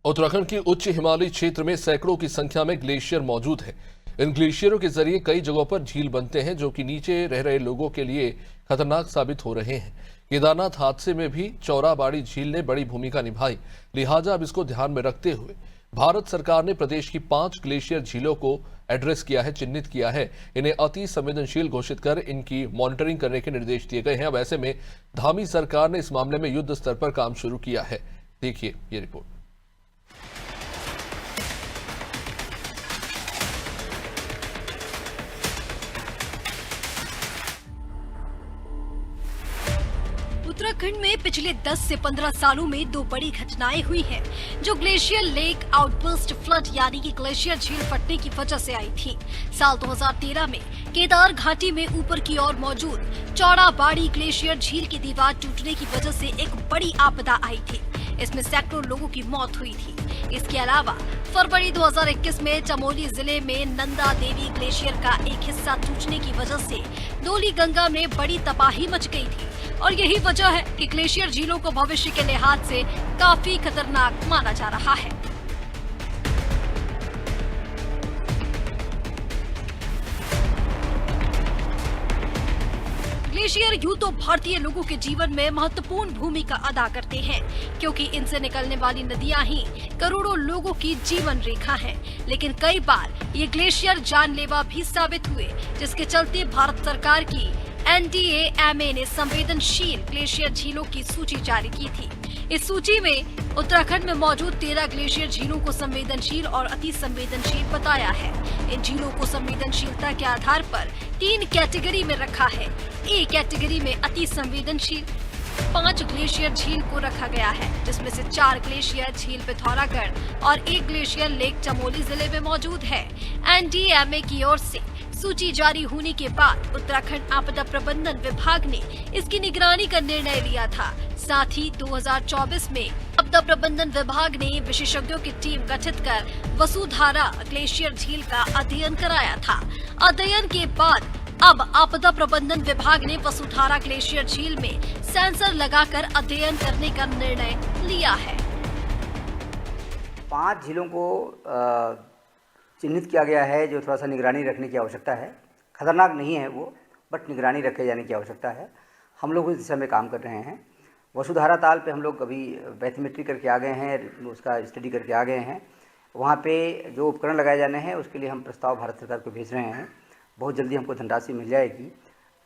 उत्तराखंड की उच्च हिमालयी क्षेत्र में सैकड़ों की संख्या में ग्लेशियर मौजूद है। इन ग्लेशियरों के जरिए कई जगहों पर झील बनते हैं जो कि नीचे रह रहे लोगों के लिए खतरनाक साबित हो रहे हैं। केदारनाथ हादसे में भी चौराबाड़ी झील ने बड़ी भूमिका निभाई, लिहाजा अब इसको ध्यान में रखते हुए भारत सरकार ने प्रदेश की 5 ग्लेशियर झीलों को एड्रेस किया है, चिन्हित किया है। इन्हें अति संवेदनशील घोषित कर इनकी मॉनिटरिंग करने के निर्देश दिए गए हैं। अब ऐसे में धामी सरकार ने इस मामले में युद्ध स्तर पर काम शुरू किया है। देखिए ये रिपोर्ट। उत्तराखंड में पिछले 10 से 15 सालों में 2 बड़ी घटनाएं हुई हैं, जो ग्लेशियर लेक आउटबर्स्ट फ्लड यानी कि ग्लेशियर झील फटने की वजह से आई थी। साल 2013 में केदार घाटी में ऊपर की ओर मौजूद चौराबाड़ी ग्लेशियर झील की दीवार टूटने की वजह से एक बड़ी आपदा आई थी। इसमें सैकड़ों लोगों की मौत हुई थी। इसके अलावा फरवरी 2021 में चमोली जिले में नंदा देवी ग्लेशियर का एक हिस्सा टूटने की वजह से धौली गंगा में बड़ी तबाही मच गई थी और यही वजह है कि ग्लेशियर झीलों को भविष्य के लिहाज से काफी खतरनाक माना जा रहा है। ग्लेशियर यूं तो भारतीय लोगों के जीवन में महत्वपूर्ण भूमिका अदा करते हैं, क्योंकि इनसे निकलने वाली नदियां ही करोड़ों लोगों की जीवन रेखा हैं। लेकिन कई बार ये ग्लेशियर जानलेवा भी साबित हुए, जिसके चलते भारत सरकार की NDAMA ने संवेदनशील ग्लेशियर झीलों की सूची जारी की थी। इस सूची में उत्तराखंड में मौजूद 13 ग्लेशियर झीलों को संवेदनशील और अति संवेदनशील बताया है। इन झीलों को संवेदनशीलता के आधार पर 3 कैटेगरी में रखा है। ए कैटेगरी में अति संवेदनशील 5 ग्लेशियर झील को रखा गया है, जिसमें से 4 ग्लेशियर झील पिथौरागढ़ और 1 ग्लेशियर लेक चमोली जिले में मौजूद है। NDAMA की ओर से सूची जारी होने के बाद उत्तराखंड आपदा प्रबंधन विभाग ने इसकी निगरानी का निर्णय लिया था। साथ ही 2024 में आपदा प्रबंधन विभाग ने विशेषज्ञों की टीम गठित कर वसुधारा ग्लेशियर झील का अध्ययन कराया था। अध्ययन के बाद अब आपदा प्रबंधन विभाग ने वसुधारा ग्लेशियर झील में सेंसर लगाकर अध्ययन करने का निर्णय लिया है। 5 झीलों को चिन्हित किया गया है, जो थोड़ा सा निगरानी रखने की आवश्यकता है। खतरनाक नहीं है वो, बट निगरानी रखे जाने की आवश्यकता है। हम लोग इस दिशा में काम कर रहे हैं। वसुधारा ताल पे हम लोग अभी बैथमेट्री करके आ गए हैं, उसका स्टडी करके आ गए हैं। वहाँ पे जो उपकरण लगाए जाने हैं उसके लिए हम प्रस्ताव भारत सरकार को भेज रहे हैं। बहुत जल्दी हमको धनराशि मिल जाएगी।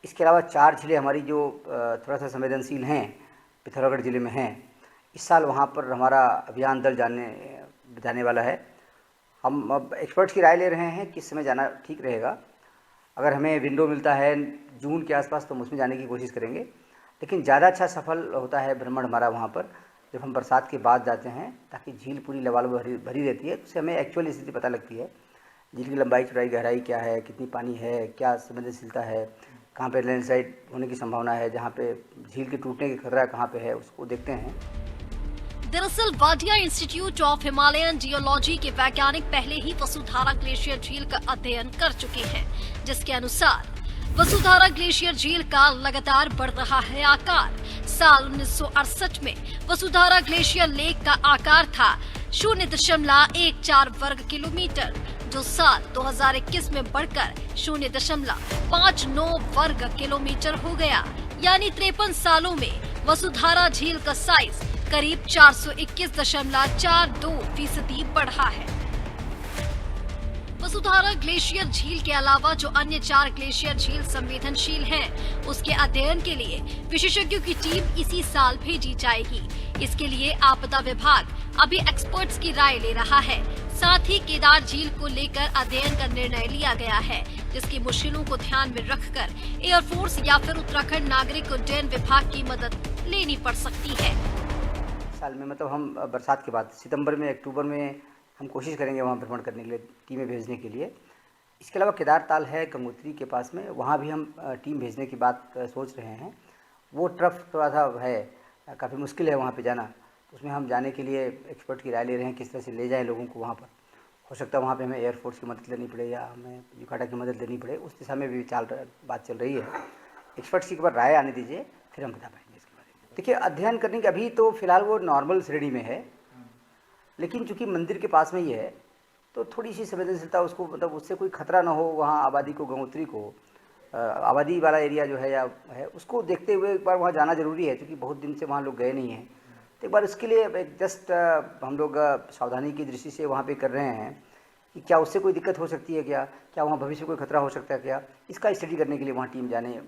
इसके अलावा 4 जिले हमारी जो थोड़ा सा संवेदनशील हैं, पिथौरागढ़ जिले में हैं। इस साल वहाँ पर हमारा अभियान दल जाने वाला है। हम अब एक्सपर्ट्स की राय ले रहे हैं किस समय जाना ठीक रहेगा। अगर हमें विंडो मिलता है जून के आसपास तो हम उसमें जाने की कोशिश करेंगे, लेकिन ज़्यादा अच्छा सफल होता है भ्रमण हमारा वहाँ पर जब हम बरसात के बाद जाते हैं, ताकि झील पूरी लबालब भरी रहती है। उससे हमें एक्चुअल स्थिति पता लगती है, झील की लंबाई, चौड़ाई, गहराई क्या है, कितनी पानी है, क्या संवेदनशीलता है, कहाँ पे लैंडस्लाइड होने की संभावना है, जहाँ पे झील के टूटने की खतरा कहाँ पे है, उसको देखते हैं। दरअसल Wadia institute of Himalayan geology के वैज्ञानिक पहले ही वसुधारा ग्लेशियर झील का अध्ययन कर चुके हैं, जिसके अनुसार वसुधारा ग्लेशियर झील का लगातार बढ़ रहा है आकार। साल 1968 में वसुधारा ग्लेशियर लेक का आकार था 0.14 वर्ग किलोमीटर, जो साल 2021 में बढ़कर 0.59 वर्ग किलोमीटर हो गया। यानी 53 सालों में वसुधारा झील का साइज करीब 421.42% बढ़ा है। वसुधारा ग्लेशियर झील के अलावा जो अन्य 4 ग्लेशियर झील संवेदनशील हैं, उसके अध्ययन के लिए विशेषज्ञों की टीम इसी साल भेजी जाएगी। इसके लिए आपदा विभाग अभी एक्सपर्ट्स की राय ले रहा है। साथ ही केदार झील को लेकर अध्ययन का निर्णय लिया गया है, जिसकी मुश्किलों को ध्यान में रखकर एयरफोर्स या फिर उत्तराखंड नागरिक उड्डयन विभाग की मदद लेनी पड़ सकती है। साल में मतलब हम बरसात के बाद सितंबर में, अक्टूबर में हम कोशिश करेंगे वहाँ भ्रमण करने के लिए, टीमें भेजने के लिए। इसके अलावा केदार ताल है गंगोत्री के पास में, वहाँ भी हम टीम भेजने की बात सोच रहे हैं। वो ट्रफ थोड़ा सा है, काफ़ी मुश्किल है वहाँ पे जाना। उसमें हम जाने के लिए एक्सपर्ट की राय ले रहे हैं किस तरह से ले जाएं लोगों को वहाँ पर। हो सकता है वहाँ पे हमें एयरफोर्स की मदद लेनी पड़े या हमें युकाटा की मदद लेनी पड़े, उस दिशा में भी बात चल रही है। एक्सपर्ट्स की एक बार राय आने दीजिए, फिर हम बता पाएंगे इसके बारे में। देखिए, अध्ययन करने के अभी तो फिलहाल वो नॉर्मल श्रेणी में है, लेकिन चूंकि मंदिर के पास में ही है तो थोड़ी सी संवेदनशीलता उसको, मतलब उससे कोई खतरा ना हो वहाँ आबादी को, गंगोत्री को, आबादी वाला एरिया जो है या है उसको देखते हुए एक बार वहाँ जाना ज़रूरी है, क्योंकि बहुत दिन से वहाँ लोग गए नहीं हैं। तो एक बार उसके लिए एक जस्ट हम लोग सावधानी की दृष्टि से वहाँ पे कर रहे हैं कि क्या उससे कोई दिक्कत हो सकती है, क्या वहाँ भविष्य में कोई खतरा हो सकता है क्या, इसका स्टडी करने के लिए वहाँ टीम जाने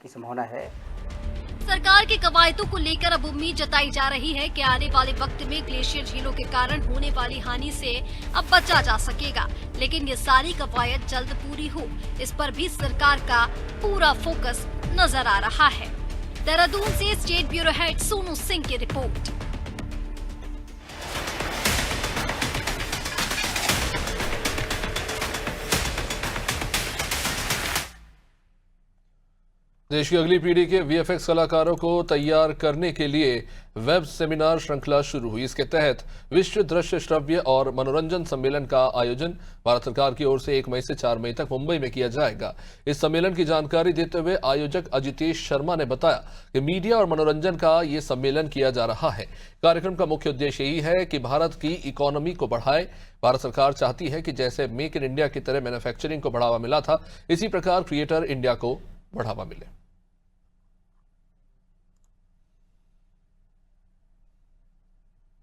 की संभावना है। सरकार की कवायदों को लेकर अब उम्मीद जताई जा रही है कि आने वाले वक्त में ग्लेशियर झीलों के कारण होने वाली हानि से अब बचा जा सकेगा, लेकिन ये सारी कवायद जल्द पूरी हो, इस पर भी सरकार का पूरा फोकस नजर आ रहा है। देहरादून से state bureau head Sonu Singh की रिपोर्ट। देश की अगली पीढ़ी के वीएफएक्स कलाकारों को तैयार करने के लिए वेब सेमिनार श्रृंखला शुरू हुई। इसके तहत विश्व दृश्य श्रव्य और मनोरंजन सम्मेलन का आयोजन भारत सरकार की ओर से 1 मई से 4 मई तक मुंबई में किया जाएगा। इस सम्मेलन की जानकारी देते हुए आयोजक अजितेश शर्मा ने बताया कि मीडिया और मनोरंजन का ये सम्मेलन किया जा रहा है। कार्यक्रम का मुख्य उद्देश्य यही है कि भारत की इकोनॉमी को बढ़ाए। भारत सरकार चाहती है कि जैसे मेक इन इंडिया की तरह मैन्युफैक्चरिंग को बढ़ावा मिला था, इसी प्रकार क्रिएटर इंडिया को बढ़ावा मिले।